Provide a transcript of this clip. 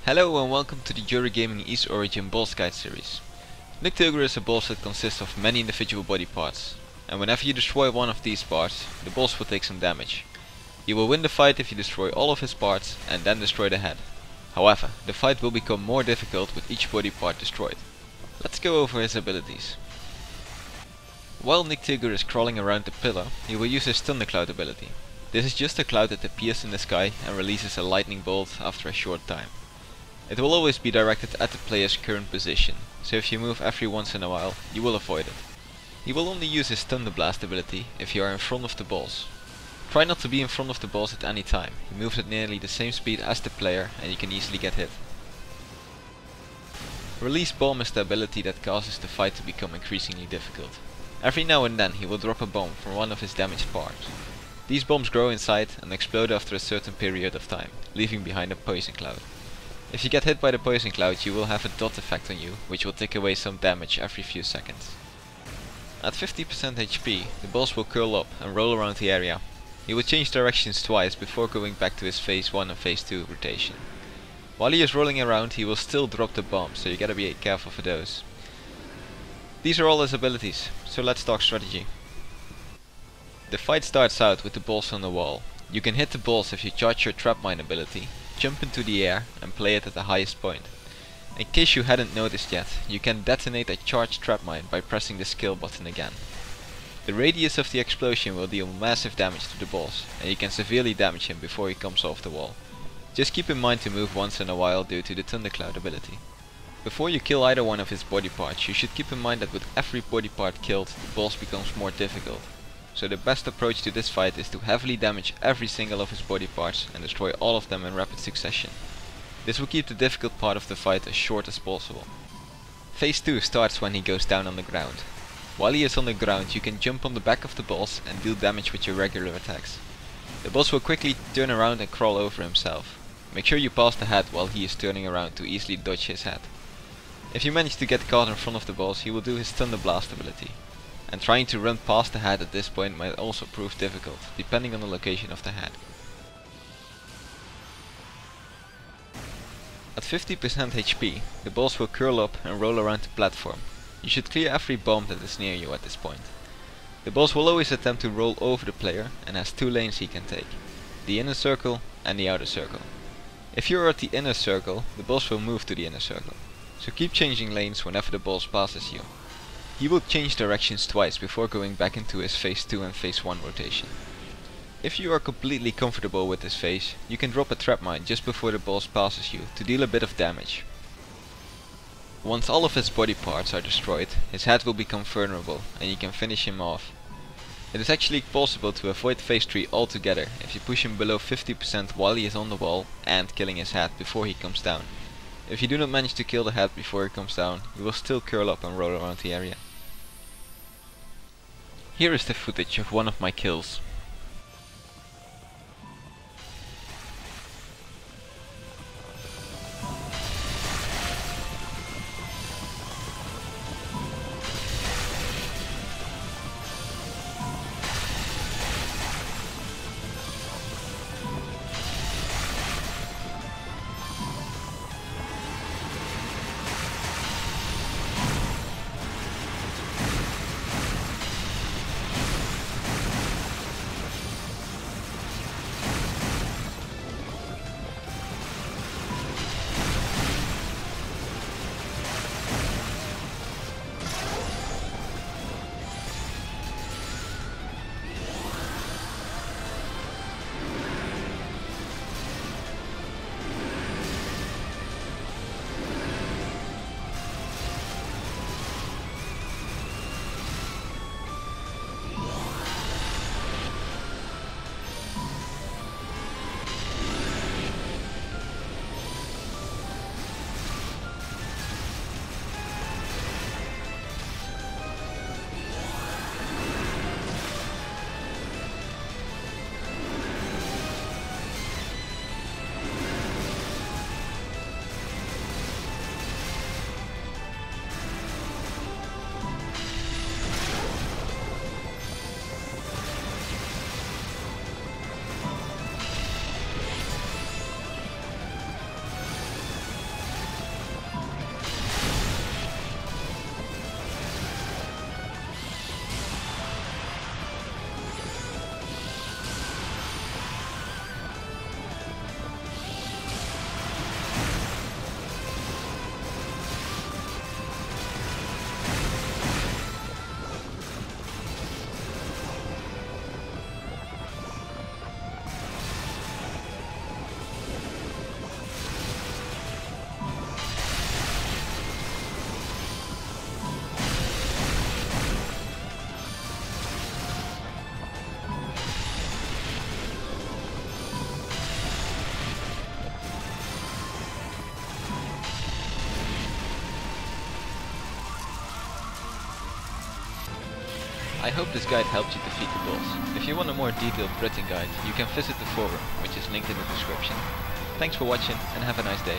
Hello and welcome to the Jorigaming Ys Origin boss guide series. Nygtilger is a boss that consists of many individual body parts, and whenever you destroy one of these parts, the boss will take some damage. You will win the fight if you destroy all of his parts and then destroy the head. However, the fight will become more difficult with each body part destroyed. Let's go over his abilities. While Nygtilger is crawling around the pillar, he will use his thundercloud ability. This is just a cloud that appears in the sky and releases a lightning bolt after a short time. It will always be directed at the player's current position, so if you move every once in a while, you will avoid it. He will only use his Thunder Blast ability if you are in front of the boss. Try not to be in front of the boss at any time. He moves at nearly the same speed as the player and you can easily get hit. Release Bomb is the ability that causes the fight to become increasingly difficult. Every now and then he will drop a bomb from one of his damaged parts. These bombs grow inside and explode after a certain period of time, leaving behind a poison cloud. If you get hit by the poison cloud, you will have a dot effect on you, which will take away some damage every few seconds. At 50% HP, the boss will curl up and roll around the area. He will change directions twice before going back to his phase 1 and phase 2 rotation. While he is rolling around, he will still drop the bombs, so you gotta be careful for those. These are all his abilities, so let's talk strategy. The fight starts out with the boss on the wall. You can hit the boss if you charge your trap mine ability, jump into the air and play it at the highest point. In case you hadn't noticed yet, you can detonate a charged trap mine by pressing the skill button again. The radius of the explosion will deal massive damage to the boss, and you can severely damage him before he comes off the wall. Just keep in mind to move once in a while due to the Thundercloud ability. Before you kill either one of his body parts, you should keep in mind that with every body part killed, the boss becomes more difficult. So the best approach to this fight is to heavily damage every single of his body parts and destroy all of them in rapid succession. This will keep the difficult part of the fight as short as possible. Phase 2 starts when he goes down on the ground. While he is on the ground, you can jump on the back of the boss and deal damage with your regular attacks. The boss will quickly turn around and crawl over himself. Make sure you pass the head while he is turning around to easily dodge his head. If you manage to get caught in front of the boss, he will do his Thunder Blast ability. And trying to run past the head at this point might also prove difficult, depending on the location of the head. At 50% HP, the boss will curl up and roll around the platform. You should clear every bomb that is near you at this point. The boss will always attempt to roll over the player and has two lanes he can take, the inner circle and the outer circle. If you are at the inner circle, the boss will move to the inner circle, so keep changing lanes whenever the boss passes you. He will change directions twice before going back into his phase 2 and phase 1 rotation. If you are completely comfortable with this phase, you can drop a trap mine just before the boss passes you to deal a bit of damage. Once all of his body parts are destroyed, his head will become vulnerable and you can finish him off. It is actually possible to avoid phase 3 altogether if you push him below 50% while he is on the wall and killing his head before he comes down. If you do not manage to kill the head before he comes down, he will still curl up and roll around the area. Here is the footage of one of my kills. I hope this guide helped you defeat the boss. If you want a more detailed written guide, you can visit the forum, which is linked in the description. Thanks for watching and have a nice day.